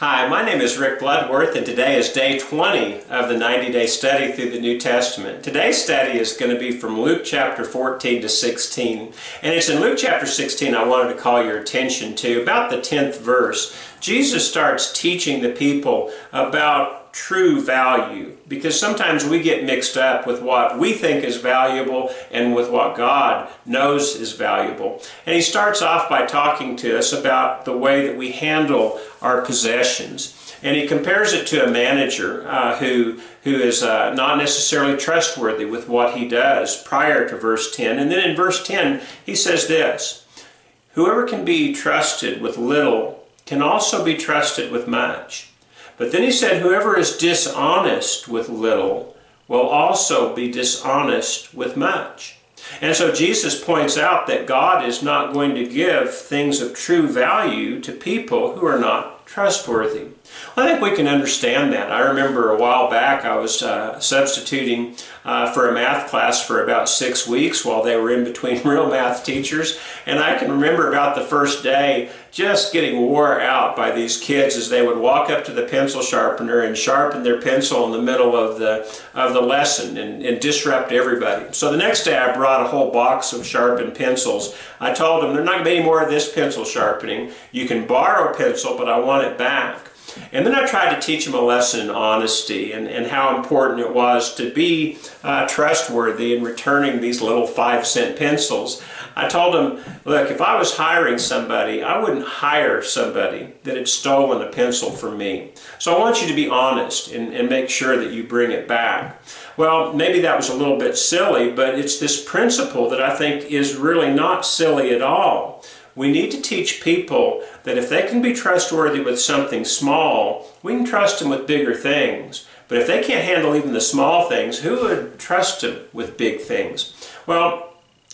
Hi, my name is Rick Bloodworth, and today is day 20 of the 90-day study through the New Testament. Today's study is going to be from Luke chapter 14 to 16, and it's in Luke chapter 16 I wanted to call your attention to. About the 10th verse, Jesus starts teaching the people about true value, because sometimes we get mixed up with what we think is valuable and with what God knows is valuable. And he starts off by talking to us about the way that we handle our possessions. And he compares it to a manager who is not necessarily trustworthy with what he does prior to verse 10. And then in verse 10 he says this: "Whoever can be trusted with little can also be trusted with much." But then he said, "Whoever is dishonest with little will also be dishonest with much." And so Jesus points out that God is not going to give things of true value to people who are not trustworthy. Well, I think we can understand that. I remember a while back I was substituting for a math class for about 6 weeks while they were in between real math teachers, and I can remember about the first day just getting wore out by these kids as they would walk up to the pencil sharpener and sharpen their pencil in the middle of the lesson and disrupt everybody. So the next day I brought a whole box of sharpened pencils. I told them, "There's not going to be any more of this pencil sharpening. You can borrow a pencil, but I want it back." And then I tried to teach them a lesson in honesty and how important it was to be trustworthy in returning these little 5-cent pencils. I told them, look, if I was hiring somebody, I wouldn't hire somebody that had stolen a pencil from me. So I want you to be honest and make sure that you bring it back. Well, maybe that was a little bit silly, but it's this principle that I think is really not silly at all. We need to teach people that if they can be trustworthy with something small, we can trust them with bigger things. But if they can't handle even the small things, who would trust them with big things? Well,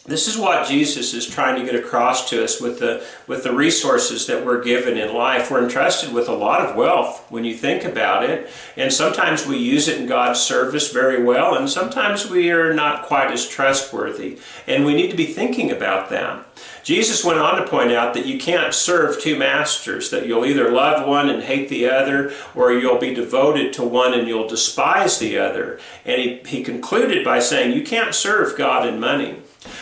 this is what Jesus is trying to get across to us with the resources that we're given in life. We're entrusted with a lot of wealth when you think about it, and sometimes we use it in God's service very well, and sometimes we are not quite as trustworthy, and we need to be thinking about that. Jesus went on to point out that you can't serve two masters, that you'll either love one and hate the other, or you'll be devoted to one and you'll despise the other. And he concluded by saying you can't serve God and money.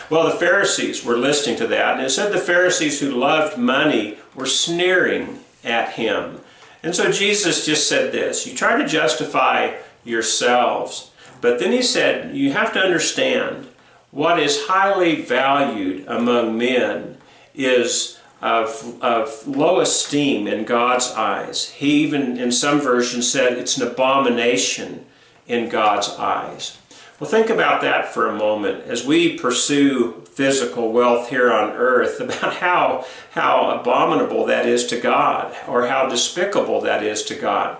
Well, the Pharisees were listening to that, and it said the Pharisees who loved money were sneering at him. And so Jesus just said this: you try to justify yourselves, but then he said you have to understand what is highly valued among men is of low esteem in God's eyes. He even, in some versions, said it's an abomination in God's eyes. Well, think about that for a moment as we pursue physical wealth here on earth, about how abominable that is to God, or how despicable that is to God.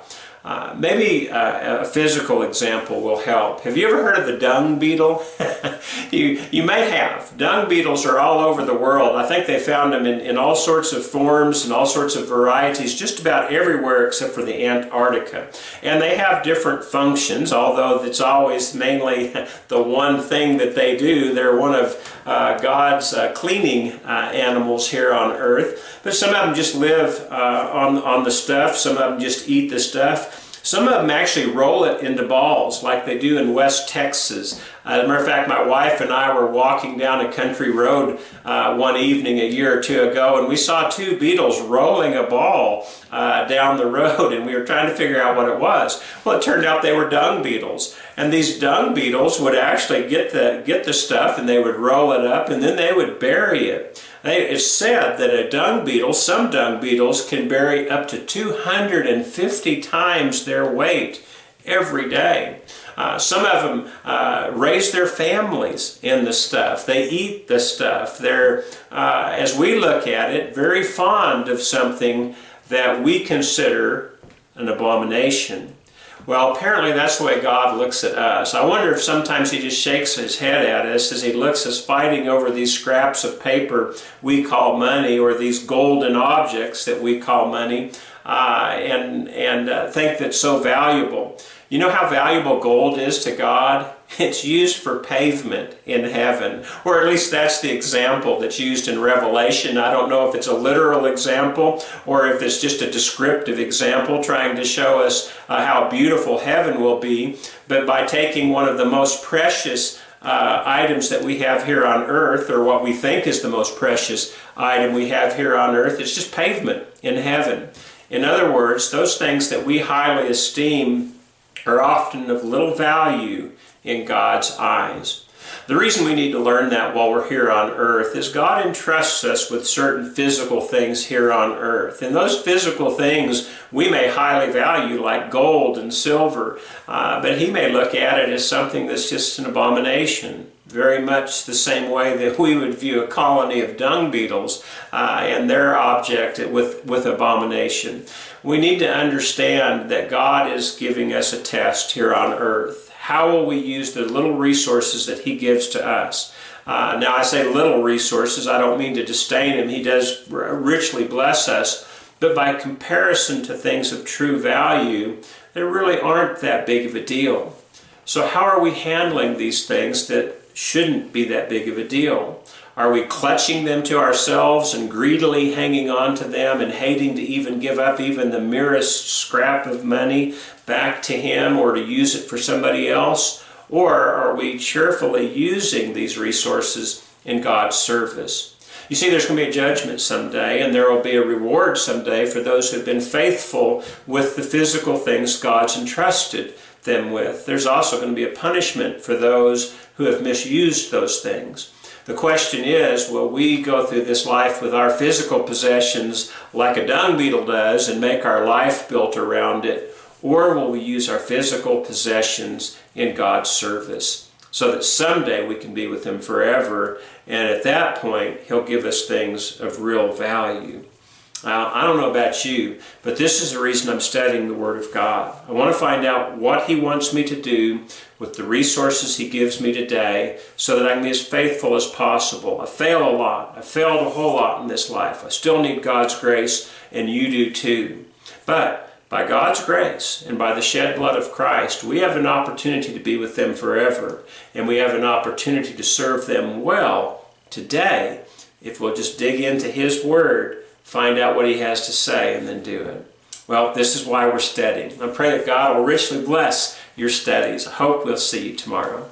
Maybe a physical example will help. Have you ever heard of the dung beetle? You may have. Dung beetles are all over the world. I think they found them in all sorts of forms and all sorts of varieties, just about everywhere except for the Antarctica. And they have different functions, although it's always mainly the one thing that they do. They're one of God's cleaning animals here on earth. But some of them just live on the stuff. Some of them just eat the stuff. Some of them actually roll it into balls like they do in West Texas. As a matter of fact, my wife and I were walking down a country road one evening a year or two ago, and we saw two beetles rolling a ball down the road, and we were trying to figure out what it was. Well, it turned out they were dung beetles. And these dung beetles would actually get the stuff, and they would roll it up, and then they would bury it. It's said that a dung beetle, some dung beetles, can bury up to 250 times their weight every day. Some of them raise their families in the stuff. They eat the stuff. They're, as we look at it, very fond of something that we consider an abomination. Well, apparently that's the way God looks at us. I wonder if sometimes he just shakes his head at us as he looks at us fighting over these scraps of paper we call money, or these golden objects that we call money, and think that's so valuable. You know how valuable gold is to God? It's used for pavement in heaven, or at least that's the example that's used in Revelation. I don't know if it's a literal example or if it's just a descriptive example trying to show us how beautiful heaven will be. But by taking one of the most precious items that we have here on earth, or what we think is the most precious item we have here on earth, it's just pavement in heaven. In other words, those things that we highly esteem are often of little value in God's eyes. The reason we need to learn that while we're here on earth is God entrusts us with certain physical things here on earth. And those physical things we may highly value, like gold and silver, but He may look at it as something that's just an abomination. Very much the same way that we would view a colony of dung beetles and their object with abomination. We need to understand that God is giving us a test here on earth. How will we use the little resources that He gives to us? Now I say little resources, I don't mean to disdain Him. He does richly bless us. But by comparison to things of true value, they really aren't that big of a deal. So how are we handling these things that shouldn't be that big of a deal? Are we clutching them to ourselves and greedily hanging on to them and hating to even give up even the merest scrap of money back to Him or to use it for somebody else? Or are we cheerfully using these resources in God's service? You see, there's going to be a judgment someday, and there will be a reward someday for those who have been faithful with the physical things God's entrusted them with. There's also going to be a punishment for those who have misused those things. The question is, will we go through this life with our physical possessions like a dung beetle does and make our life built around it, or will we use our physical possessions in God's service so that someday we can be with Him forever, and at that point He'll give us things of real value? Now, I don't know about you, but this is the reason I'm studying the Word of God. I want to find out what He wants me to do with the resources He gives me today so that I can be as faithful as possible. I fail a lot. I failed a whole lot in this life. I still need God's grace, and you do too. But by God's grace and by the shed blood of Christ, we have an opportunity to be with them forever, and we have an opportunity to serve them well today if we'll just dig into His Word, find out what He has to say, and then do it. Well, this is why we're studying. I pray that God will richly bless your studies. I hope we'll see you tomorrow.